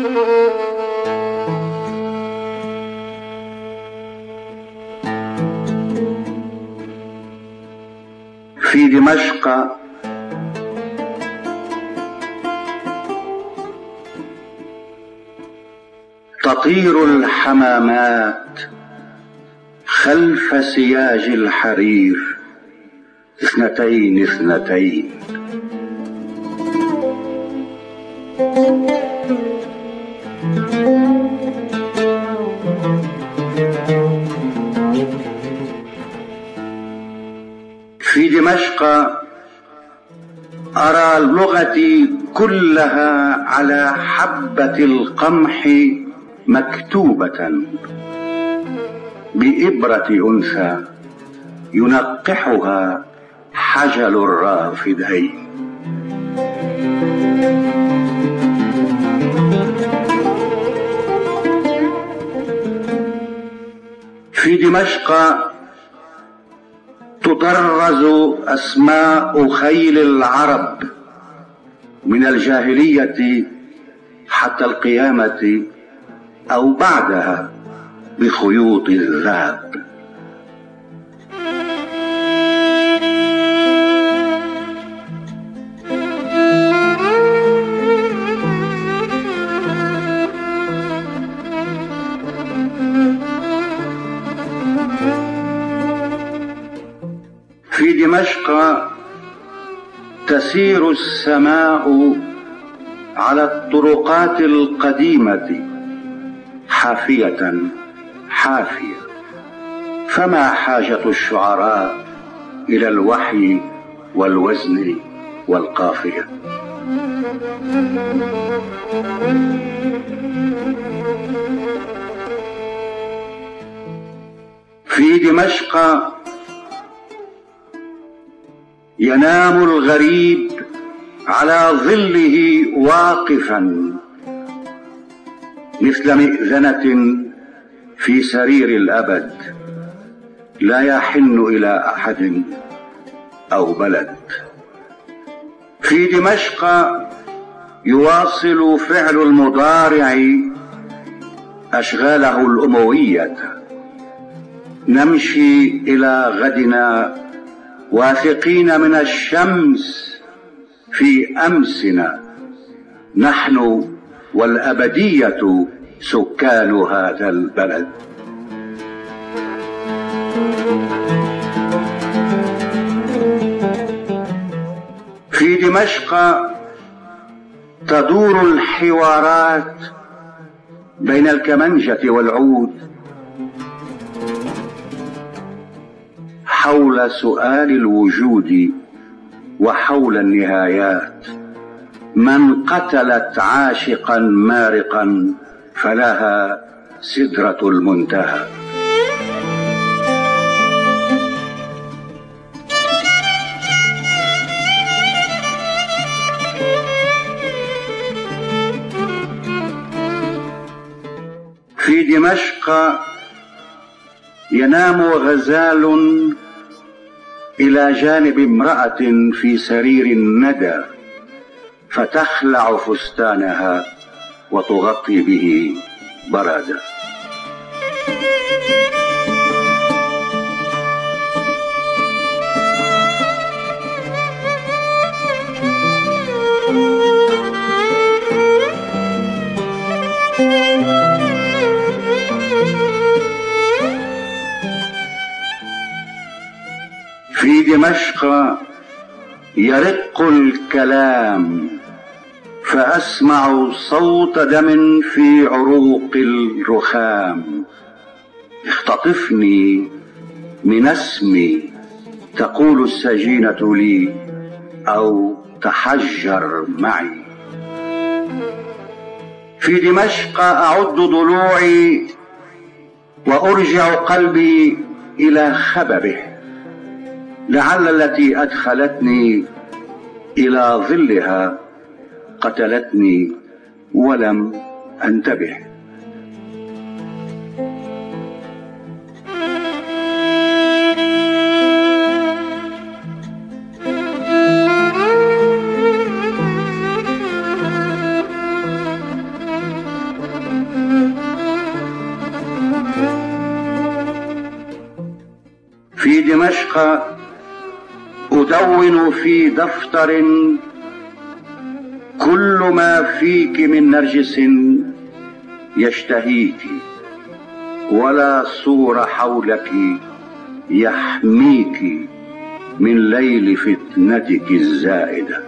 في دمشق تطير الحمامات خلف سياج الحرير اثنتين اثنتين. في دمشق أرى اللغة كلها على حبة القمح مكتوبة بإبرة أنثى ينقحها حجل الرافدين. في دمشق تطرز أسماء خيل العرب من الجاهلية حتى القيامة أو بعدها بخيوط الذهب. في دمشق تسير السماء على الطرقات القديمة حافية حافية، فما حاجة الشعراء إلى الوحي والوزن والقافية. في دمشق ينام الغريب على ظله واقفا مثل مئذنة في سرير الأبد، لا يحن إلى أحد أو بلد. في دمشق يواصل فعل المضارع أشغاله الأموية، نمشي إلى غدنا واثقين من الشمس في أمسنا، نحن والأبدية سكان هذا البلد. في دمشق تدور الحوارات بين الكمنجة والعود حول سؤال الوجود وحول النهايات. من قتلت عاشقا مارقا فلها سدرة المنتهى. في دمشق ينام غزال إلى جانب امرأة في سرير الندى، فتخلع فستانها وتغطي به بردا. في دمشق يرق الكلام فأسمع صوت دم في عروق الرخام. اختطفني من اسمي تقول السجينة لي، أو تحجر معي. في دمشق أعد ضلوعي وأرجع قلبي إلى خبره، لعل التي أدخلتني إلى ظلها قتلتني ولم أنتبه. دمشق أدون في دفتر كل ما فيك من نرجس يشتهيك، ولا سور حولك يحميك من ليل فتنتك الزائدة.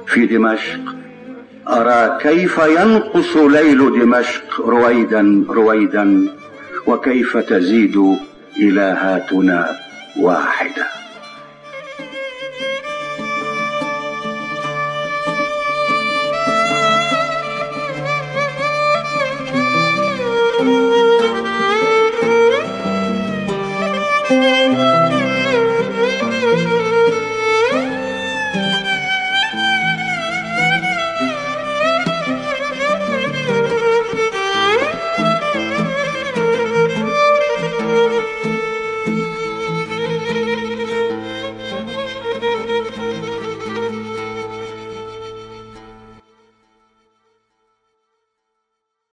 في دمشق أرى كيف ينقص ليل دمشق رويدا رويدا، وكيف تزيد إلهاتنا واحدة.